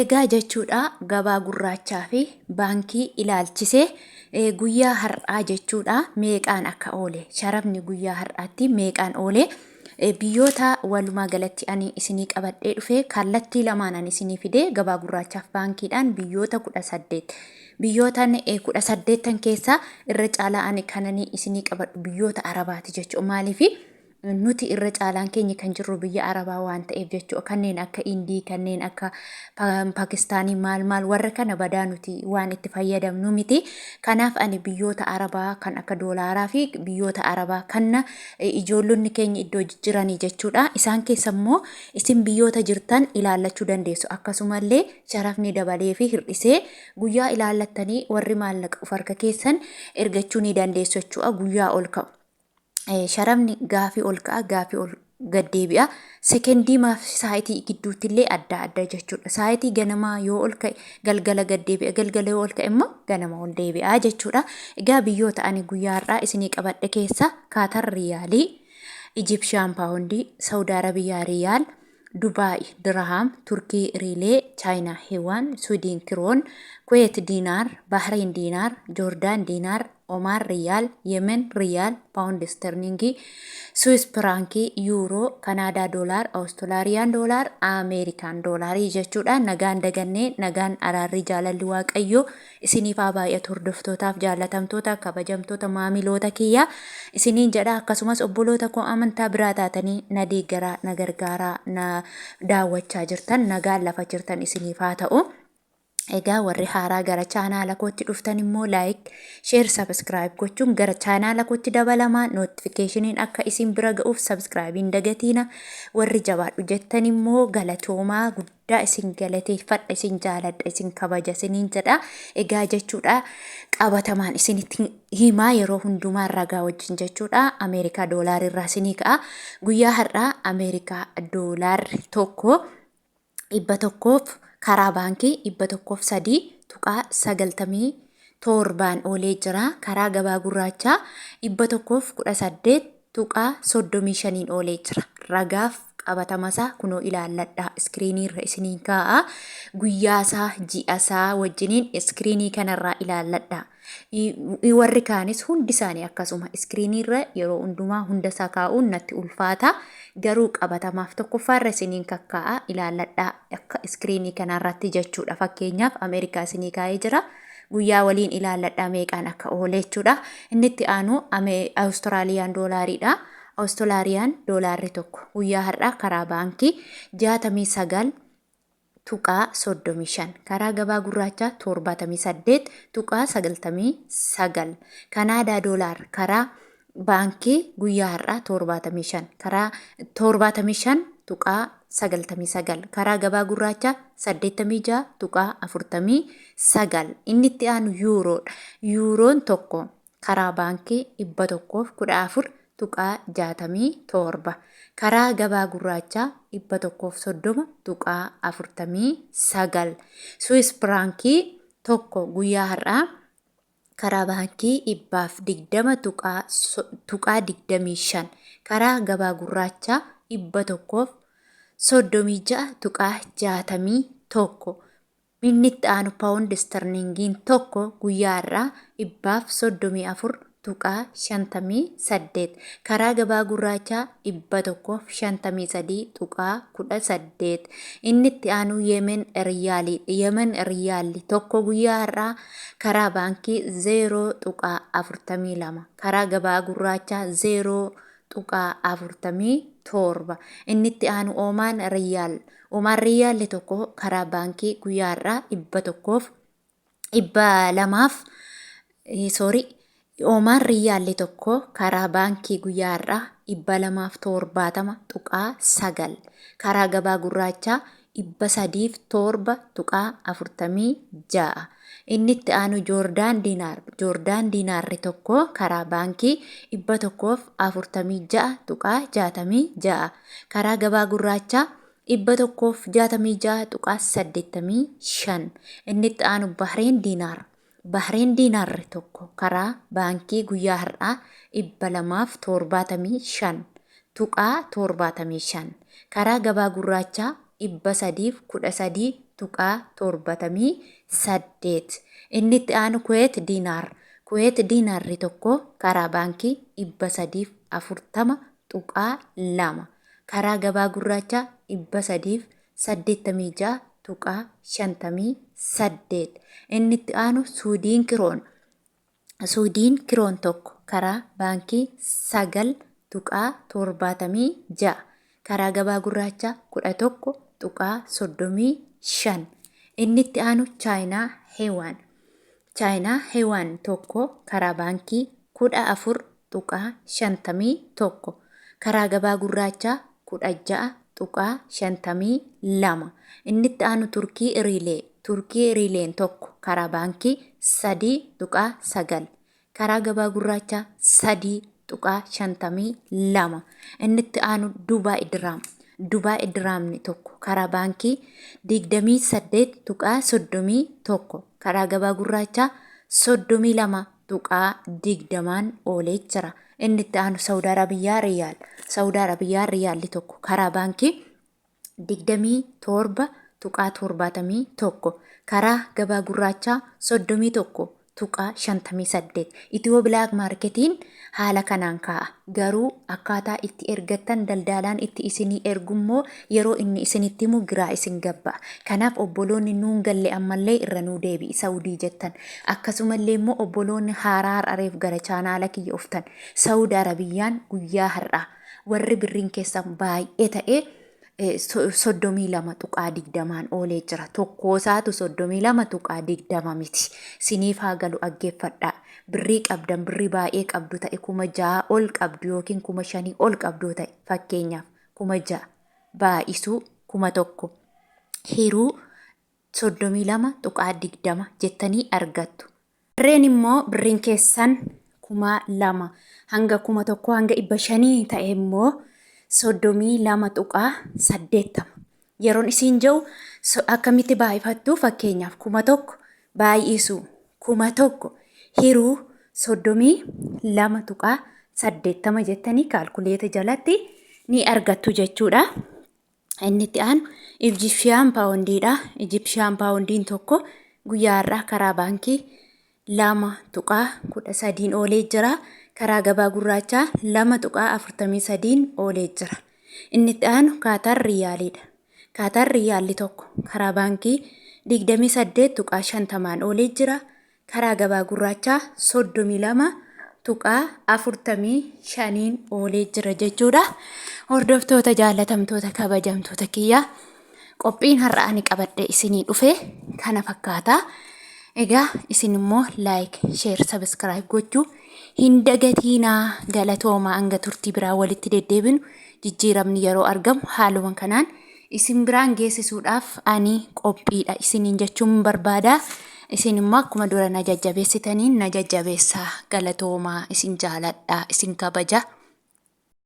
Egaa jechuudha gabaa gurraachaa fi baankii ilaalchisee guyyaa har'aa jechuudha meeqaan akka oole sharafni guyyaa har'aatti meeqaan oole biyyoota walumaa galatti ani isinii qabadhee dhufe kallattii lamaan ani isinii fide gabaa gurraachaaf baankiidhaan biyyoota 18 biyyootaan 18 keessaa irra caalaa ani kananii isinii qabadhu biyyoota arabaati jechuudha maaliif nuti irra caalaan keenya kan jirru biyya arabaa waan ta'eef jechuudha kanneen akka indii kanneen akka Pakistaanii maal warra kana badaa nuti waan itti fayyadamnu miti kanaaf ani biyyoota arabaa kan akka doolaaraa fi biyyoota arabaa kana ijoollonni keenya iddoo jiranii jechuudha isaan keessa immoo isin biyyoota jirtan ilaallachuu dandeessu akkasumallee sharafni dabalee fi hir'isee guyyaa ilaallattanii warri maallaqa harka keessan ergachuu ni dandeessu jechuudha guyyaa ol ka'u. Sharafni gaafii ol ka'a gaafii ol gaddeebi'a sekendii maaf saayitii gidduutti illee adda jechuudha saayitii ganamaa yoo ol ka'e galgala gaddeebi'a galgala yoo ol ka'e immoo ganama ol deebi'a jechuudha egaa biyyoota ani guyyaa har'aa isinii qabadhe keessa Kaatar riyaalii Ijipshaan paawundii Saawud Arabiyaa riyaal Dubaay dirham Turkii riilee Chaayinaa heewaan Suudiin kiroon Kuweet diinaar Bahrein diinaar Joordaan diinaar Oman riyaal Yemen riyaal paawundi sterlingii Swiss firankii yuuroo Kanaadaa doolaar Awustiraaliyaa doolaar Ameerikaan doolaarii jechuudha nagaan dagannee nagaan araarri jaalalli waaqayyoo isiniif haa baay'atu hordoftootaaf jaalatamtoota kabajamtoota maamiloota kiyya isiniin jedha akkasumas obboloota koo amantaa biraa taatanii na deeggaraa na gargaaraa na daawwachaa jirtan nagaan lafa jirtan isiniif haa ta'u. Egaa warri haaraa gara chaanaala kootti dhuftan immoo like, share, subscribe gochuun gara chaanaala kootti dabalamaa notificationin akka isin bira ga'uuf subscribein dagatiina warri jabaadhu jettan immoo galatoomaa guddaa isin galateeffadha isin jaaladha isin kabaja isiniin jedha egaa jechuudha qabatamaan isinitti himaa yeroo hundumaa ragaa wajjin jechuudha Ameerikaa doolaarri irraa isinii ka'a guyyaa har'aa Ameerikaa doolaarri tokko 100 karaa baankii 103 tuqaa 97 oolee jira karaa gabaa gurraachaa 118 tuqaa 35 oolee jira ragaaf qabatamasaa kunoo ilaalladha iskiriinii irra isiniin kaa'a guyyaasaa ji'asaa wajjiniin iskiriinii kanarraa ilaalladha warri kaanis hundi isaanii akkasuma iskiriinii irra yeroo hundumaa hundasaa kaa'uun natti ulfaata garuu qabatamaaf tokkoffaarra isiniin kakkaa'a ilaalladha akka iskiriinii kanarratti jechuudha fakkeenyaaf Ameerikaa isinii kaa'ee jira guyyaa waliin ilaalladha meeqaan akka oolee jechuudha inni itti aanu Awustiraaliyaan doolaariidha. Awustiraaliyaan doolaarri tokko guyyaa har'aa karaa baankii 69 tuqaa 35 karaa gabaa gurraachaa 78 tuqaa 99 Kanaadaa doolaar karaa baankii guyyaa har'aa 75 karaa 75 tuqaa 99 karaa gabaa gurraachaa 86 tuqaa 49 inni itti aanu yuuroodha yuuroon tokko karaa baankii 114 tuqaa 67 karaa gabaa gurraachaa 130 tuqaa 49 Swiss firankii tokko guyyaa har'aa karaa baankii 120 tuqaa 25 karaa gabaa gurraachaa 136 tuqaa 61 inni itti aanu paawundi sterlingiin tokko guyyaa har'aa 134 tuqaa 58 karaa gabaa gurraachaa 153 tuqaa 18 inni itti aanu Yemen riyaalli tokko guyyaa har'aa karaa baankii 0 tuqaa 42 karaa gabaa gurraachaa 0 tuqaa 47 inni itti aanu Oman riyaalli tokko karaa baankii guyyaa har'aa 200 Oman riyaalli tokko karaa baankii guyyaa har'aa 270 tuqaa 9 karaa gabaa gurraachaa 307 tuqaa 46 inni itti aanu Joordaan diinaarri tokko karaa baankii 146 tuqaa 66 karaa gabaa gurraachaa 166 tuqaa 85 inni itti aanu Bahrein diinaarri tokko karaa baankii guyyaa har'aa 275 tuqaa 75 karaa gabaa gurraachaa 313 tuqaa 78. Inni itti aanu Kuweet diinaar. Kuweet diinaarri tokko karaa baankii 340 tuqaa 2. Karaa gabaa gurraachaa 386 tuqaa 58. Inni itti aanu Suudiin kiroon. Suudiin kiroon tokko karaa baankii 9 tuqaa 76. Karaa gabaa gurraachaa 11 tuqaa 35. Inni itti aanu Chaayinaa Heewaan. Chaayinaa Heewaan tokko karaa baankii 14 tuqaa 51. Karaa gabaa gurraachaa 16 tuqaa 52. Inni itti aanu Turkii Riilee. Turkii Riileen tokko karaa baankii 3 tuqaa 9. Karaa gabaa gurraachaa 3 tuqaa 52. Inni itti aanu Dubaay Diraam. Dubaay Diraamni tokko karaa baankii 28 tuqaa 31. Karaa gabaa gurraachaa 32 tuqaa 20 oolee jira. Inni itti aanu Saawud Arabiyaa Riyaal. Saawud Arabiyaa Riyaalli tokko karaa baankii 27 tuqaa 71. Karaa gabaa gurraachaa 31 tuqaa 58. Itiyoo bilaak maarketiin haala kanaan kaa'a. Garuu akkaataa itti ergattan daldalaan itti isinii ergummoo yeroo inni isinitti himu giraa isin gabba. Kanaaf obboloonni nuun galle ammallee irra nuu deebi'i Saawudii jettan. Akkasumallee immoo obboloonni haaraa har'areef gara chaanaala kiyya uftan. Saawud Arabiyaan guyyaa har'aa warri birriin keessan baay'ee ta'ee 32 tuqaa 20 oolee jira. Tokkoo isaatu 32 tuqaa 20 miti. Siniif haa galu dhaggeeffadhaa. Birrii qabdan birrii baay'ee qabdu ta'e 6,000 ol qabdu yookiin 5,000 ol qabdu ta'e fakkeenyaaf 6,000 baay'isuu 1,000 hiruu 32 tuqaa 20 jettanii argattu. Birreen immoo birriin keessan 2,000 hanga 1,000 hanga 500 ta'e immoo 32 tuqaa 80. Yeroon isiin jiru akkamitti baay'ifattu fakkeenyaaf 1,000 baay'isuu 1,000 hiruu 32 tuqaa 80 jettanii kaalkuleeta jalatti ni argattu jechuudha. Inni itti aanu Ijipshiyaan paawundiidha. Ijipshiyaan paawundiin tokko guyyaa har'aa karaa baankii 2 tuqaa 13 oolee jira. Karaa gabaa gurraachaa 2 tuqaa 43 oolee jira. Inni itti aanu Kaatar Riyaaliidha. Kaatar Riyaalli tokko karaa baankii 28 tuqaa 50 oolee jira. Karaa gabaa gurraachaa 32 tuqaa 45 oolee jira jechuudha. Hordoftoota jaalatamtoota kabajamtoota kiyyaa qophiin har'aa ani qabadhe isinii dhufe kana fakkaata. Egaa isin immoo like, share, subscribe gochuu hin dagatiinaa. Galatoomaa hanga turtii biraa walitti deddeebinu jijjiiramni yeroo argamu haaluman kanaan isin biraan geessisuudhaaf ani qophiidha isiniin jechuun barbaada. Isin immoo akkuma dura na jajjabeessitaniin na jajjabeessaa. Galatoomaa isin jaaladha isin kabaja.